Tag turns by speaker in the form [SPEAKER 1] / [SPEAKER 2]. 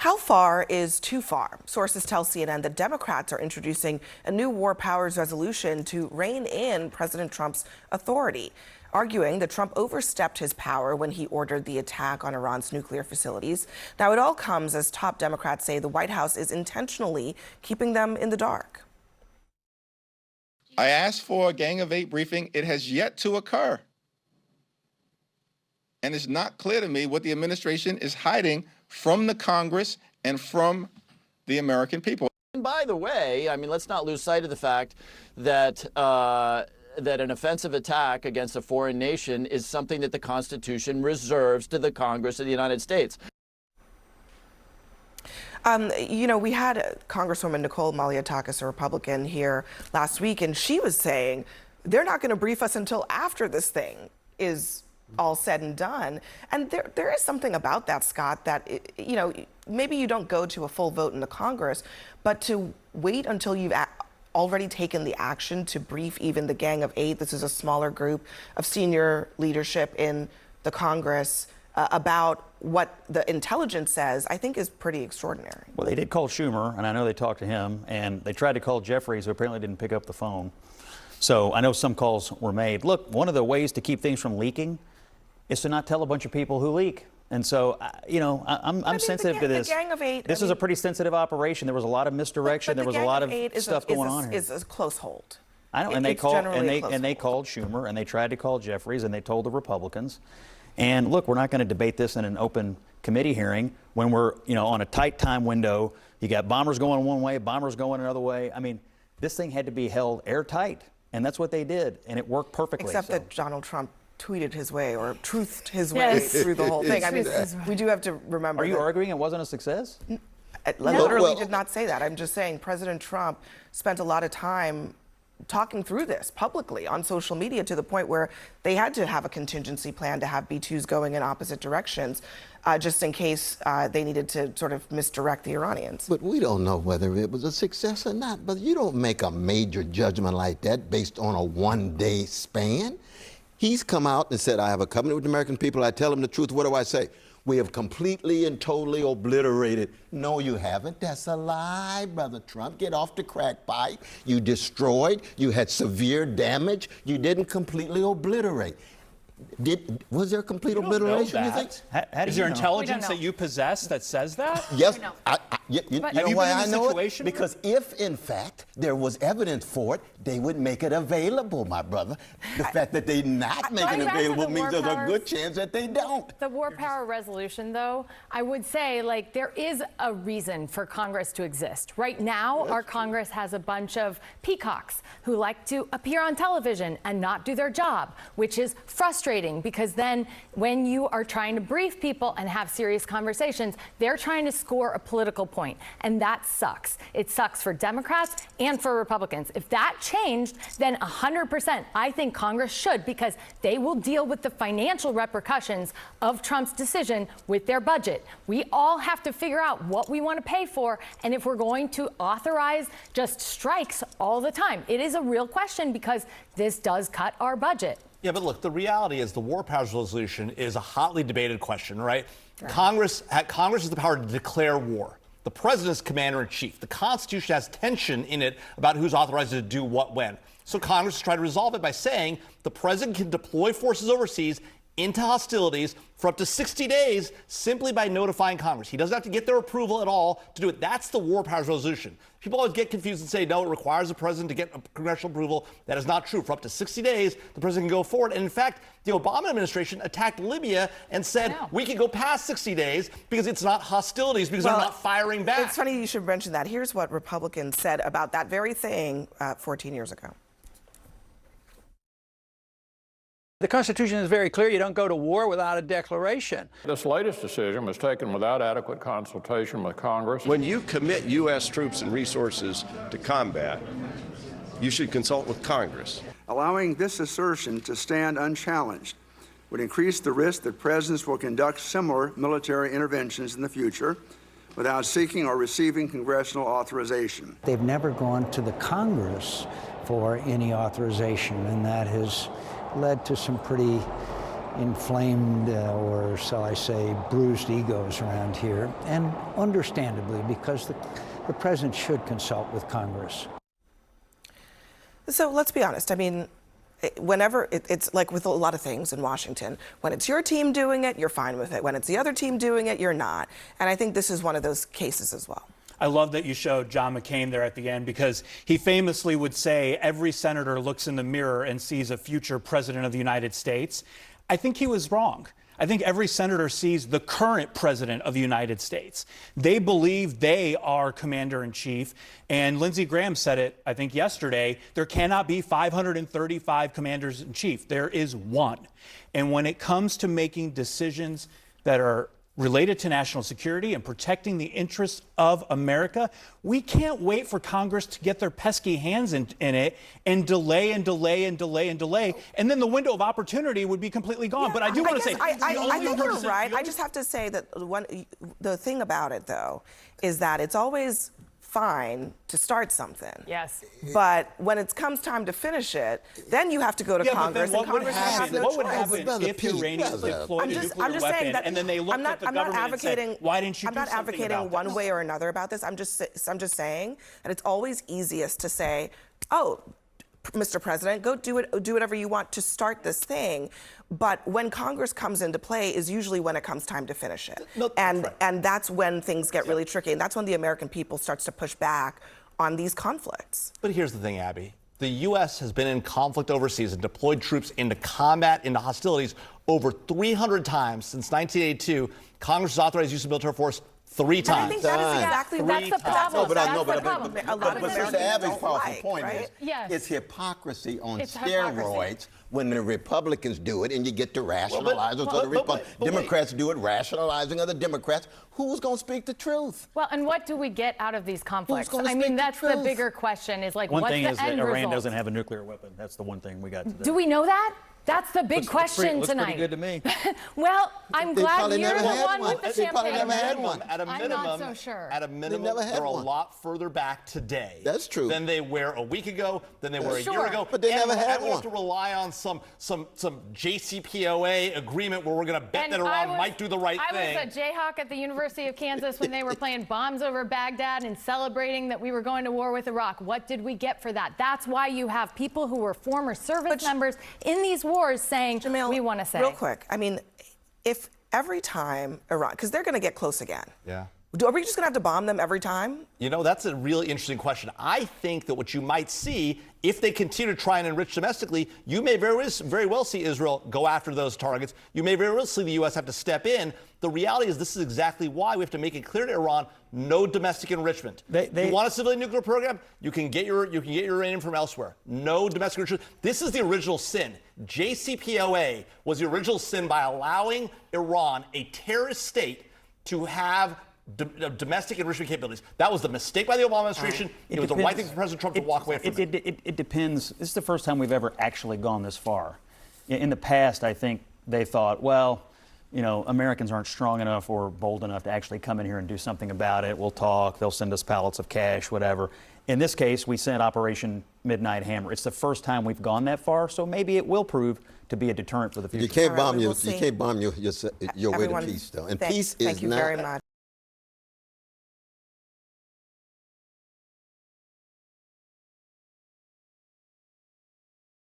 [SPEAKER 1] How far is too far? Sources tell CNN that Democrats are introducing a new war powers resolution to rein in President Trump's authority, arguing that Trump overstepped his power when he ordered the attack on Iran's nuclear facilities. Now, it all comes as top Democrats say the White House is intentionally keeping them in the dark.
[SPEAKER 2] I asked for a Gang of Eight briefing. It has yet to occur. And it's not clear to me what the administration is hiding from the Congress and from the American people.
[SPEAKER 3] And by the way, I mean, let's not lose sight of the fact that that an offensive attack against a foreign nation is something that the Constitution reserves to the Congress of the United States.
[SPEAKER 1] You know, we had Congresswoman Nicole Malliotakis, a Republican, here last week, and she was saying they're not going to brief us until after this thing is all said and done. And there is something about that, Scott, that, you know, maybe you don't go to a full vote in the Congress, but to wait until you've already taken the action to brief even the Gang of Eight, this is a smaller group of senior leadership in the Congress, about what the intelligence says, I think is pretty extraordinary.
[SPEAKER 4] Well, they did call Schumer, and I know they talked to him, and they tried to call Jeffries, who apparently didn't pick up the phone. So I know some calls were made. Look, one of the ways to keep things from leaking is to not tell a bunch of people who leak. And so, you know, I'm sensitive to this.
[SPEAKER 1] The Gang of Eight,
[SPEAKER 4] this is a pretty sensitive operation. There was a lot of misdirection. There was a lot of stuff going on here.
[SPEAKER 1] Is a close hold.
[SPEAKER 4] I know, and they called Schumer, and they tried to call Jeffries, and they told the Republicans. And look, we're not going to debate this in an open committee hearing when we're, you know, on a tight time window. You got bombers going one way, bombers going another way. I mean, this thing had to be held airtight, and that's what they did, and it worked perfectly.
[SPEAKER 1] Except that Donald Trump tweeted his way or truthed his way through the whole thing. I mean, we do have to remember.
[SPEAKER 4] Are you arguing it wasn't a success?
[SPEAKER 1] I literally did not say that. I'm just saying President Trump spent a lot of time talking through this publicly on social media to the point where they had to have a contingency plan to have B-2s going in opposite directions, just in case they needed to sort of misdirect the Iranians.
[SPEAKER 5] But we don't know whether it was a success or not. But you don't make a major judgment like that based on a one-day span. He's come out and said, I have a covenant with the American people. I tell them the truth. What do I say? We have completely and totally obliterated. No, you haven't. That's a lie, Brother Trump. Get off the crack pipe. You destroyed. You had severe damage. You didn't completely obliterate. Was there complete obliteration, you think?
[SPEAKER 6] Is there intelligence that you possess that says that?
[SPEAKER 5] Yes. You know why I know it?
[SPEAKER 6] Because
[SPEAKER 5] Because if, in fact, there was evidence for it, they would make it available, my brother. The fact that they not make it available means there's a good chance that they don't.
[SPEAKER 7] The war power resolution, though, I would say, like, there is a reason for Congress to exist. Right now, our Congress has a bunch of peacocks who like to appear on television and not do their job, which is frustrating because then when you are trying to brief people and have serious conversations, they're trying to score a political point. And that sucks. It sucks for Democrats and for Republicans. If that changed, then 100% I think Congress should, because they will deal with the financial repercussions of Trump's decision with their budget. We all have to figure out what we want to pay for and if we're going to authorize just strikes all the time. It is a real question because this does cut our budget.
[SPEAKER 6] Yeah, but look, the reality is the war powers resolution is a hotly debated question, right? Congress has the power to declare war. The president's commander-in-chief. The Constitution has tension in it about who's authorized to do what when. So Congress has tried to resolve it by saying the president can deploy forces overseas into hostilities for up to 60 days simply by notifying Congress. He doesn't have to get their approval at all to do it. That's the war powers resolution. People always get confused and say, no, it requires the president to get congressional approval. That is not true. For up to 60 days, the president can go forward. And in fact, the Obama administration attacked Libya and said we can go past 60 days because it's not hostilities, because they're not firing back.
[SPEAKER 1] It's funny you should mention that. Here's what Republicans said about that very thing 14 years ago.
[SPEAKER 8] The Constitution is very clear. You don't go to war without a declaration.
[SPEAKER 9] This latest decision was taken without adequate consultation with Congress.
[SPEAKER 10] When you commit U.S. troops and resources to combat, you should consult with Congress.
[SPEAKER 11] Allowing this assertion to stand unchallenged would increase the risk that presidents will conduct similar military interventions in the future without seeking or receiving congressional authorization.
[SPEAKER 12] They've never gone to the Congress for any authorization, and that has led to some pretty inflamed or, shall I say, bruised egos around here, and understandably, because the president should consult with Congress.
[SPEAKER 1] So let's be honest. I mean, whenever it's like with a lot of things in Washington, when it's your team doing it, you're fine with it. When it's the other team doing it, you're not. And I think this is one of those cases as well.
[SPEAKER 13] I love that you showed John McCain there at the end, because he famously would say every senator looks in the mirror and sees a future president of the United States. I think he was wrong. I think every senator sees the current president of the United States. They believe they are commander in chief. And Lindsey Graham said it, I think, yesterday. There cannot be 535 commanders in chief. There is one. And when it comes to making decisions that are related to national security and protecting the interests of America, we can't wait for Congress to get their pesky hands in it and delay and delay and delay and delay. And then the window of opportunity would be completely gone.
[SPEAKER 1] Yeah,
[SPEAKER 13] but I do want to say,
[SPEAKER 1] I think you're right. I just have to say that the thing about it, though, is that it's always fine to start something.
[SPEAKER 7] Yes.
[SPEAKER 1] But when it comes time to finish it, then you have to go to Congress, and Congress has no
[SPEAKER 13] What would
[SPEAKER 1] choice.
[SPEAKER 13] happen if Iranians deployed a nuclear weapon and then they looked at the government and said, why didn't you do something about this?
[SPEAKER 1] I'm not advocating one way or another about this. I'm just saying that it's always easiest to say, oh, Mr. President, go do whatever you want to start this thing. But when Congress comes into play is usually when it comes time to finish it. And that's when things get really tricky. And that's when the American people starts to push back on these conflicts.
[SPEAKER 6] But here's the thing, Abby. The U.S. has been in conflict overseas and deployed troops into combat, into hostilities over 300 times since 1982. Congress has authorized use of military force 3 times.
[SPEAKER 1] I think that is exactly
[SPEAKER 7] that's the problem.
[SPEAKER 1] But a lot of
[SPEAKER 5] Mr. Abby's powerful point is,
[SPEAKER 7] Yes.
[SPEAKER 5] it's hypocrisy on
[SPEAKER 7] It's
[SPEAKER 5] steroids
[SPEAKER 7] hypocrisy.
[SPEAKER 5] when the Republicans do it and you get to rationalize it. So the Democrats do it, rationalizing other Democrats. Who's going to speak the truth?
[SPEAKER 7] Well, and what do we get out of these conflicts?
[SPEAKER 5] gonna
[SPEAKER 7] I
[SPEAKER 5] speak
[SPEAKER 7] mean,
[SPEAKER 5] the
[SPEAKER 7] that's the
[SPEAKER 5] truth?
[SPEAKER 7] bigger question is like,
[SPEAKER 4] One
[SPEAKER 7] what's
[SPEAKER 4] thing
[SPEAKER 7] the
[SPEAKER 4] is that
[SPEAKER 7] end
[SPEAKER 4] Iran
[SPEAKER 7] result?
[SPEAKER 4] doesn't have a nuclear weapon. That's the one thing we got today.
[SPEAKER 7] Do we know that? That's the big question
[SPEAKER 4] looks
[SPEAKER 7] tonight.
[SPEAKER 4] pretty good to me.
[SPEAKER 7] Well, I'm
[SPEAKER 5] They
[SPEAKER 7] glad
[SPEAKER 5] probably
[SPEAKER 7] you're
[SPEAKER 5] never
[SPEAKER 7] the
[SPEAKER 5] had
[SPEAKER 7] one
[SPEAKER 5] one.
[SPEAKER 7] with the
[SPEAKER 5] They probably
[SPEAKER 7] champagne.
[SPEAKER 5] never had one.
[SPEAKER 6] At a minimum,
[SPEAKER 7] I'm not so sure.
[SPEAKER 6] At a minimum,
[SPEAKER 5] never had
[SPEAKER 6] they're a
[SPEAKER 5] one.
[SPEAKER 6] lot further back today.
[SPEAKER 5] That's true.
[SPEAKER 6] Than they were a week ago, than they were a year ago.
[SPEAKER 5] But they never had
[SPEAKER 6] and we have
[SPEAKER 5] one.
[SPEAKER 6] to rely on some JCPOA agreement where we're going to bet
[SPEAKER 7] And
[SPEAKER 6] that Iran might do the right thing.
[SPEAKER 7] I was a Jayhawk at the University of Kansas when they were playing bombs over Baghdad and celebrating that we were going to war with Iraq. What did we get for that? That's why you have people who were former service members in these wars saying,
[SPEAKER 1] Jamil,
[SPEAKER 7] we want to say.
[SPEAKER 1] Real quick, I mean, if every time Iran, because they're going to get close again.
[SPEAKER 6] Yeah.
[SPEAKER 1] Are we just going to have to bomb them every time?
[SPEAKER 6] You know, that's a really interesting question. I think that what you might see, if they continue to try and enrich domestically, you may very well see Israel go after those targets. You may very well see the U.S. have to step in. The reality is this is exactly why we have to make it clear to Iran, no domestic enrichment. You want a civilian nuclear program? You can get your uranium from elsewhere. No domestic enrichment. This is the original sin. JCPOA was the original sin by allowing Iran, a terrorist state, to have domestic enrichment capabilities. That was the mistake by the Obama administration. It was the right thing for President Trump to walk away from
[SPEAKER 4] it depends. This is the first time we've ever actually gone this far. In the past, I think they thought, well, you know, Americans aren't strong enough or bold enough to actually come in here and do something about it. We'll talk. They'll send us pallets of cash, whatever. In this case, we sent Operation Midnight Hammer. It's the first time we've gone that far, so maybe it will prove to be a deterrent for the future.
[SPEAKER 5] You can't bomb your way to peace, though. And peace is
[SPEAKER 1] Thank you
[SPEAKER 5] not
[SPEAKER 1] very much.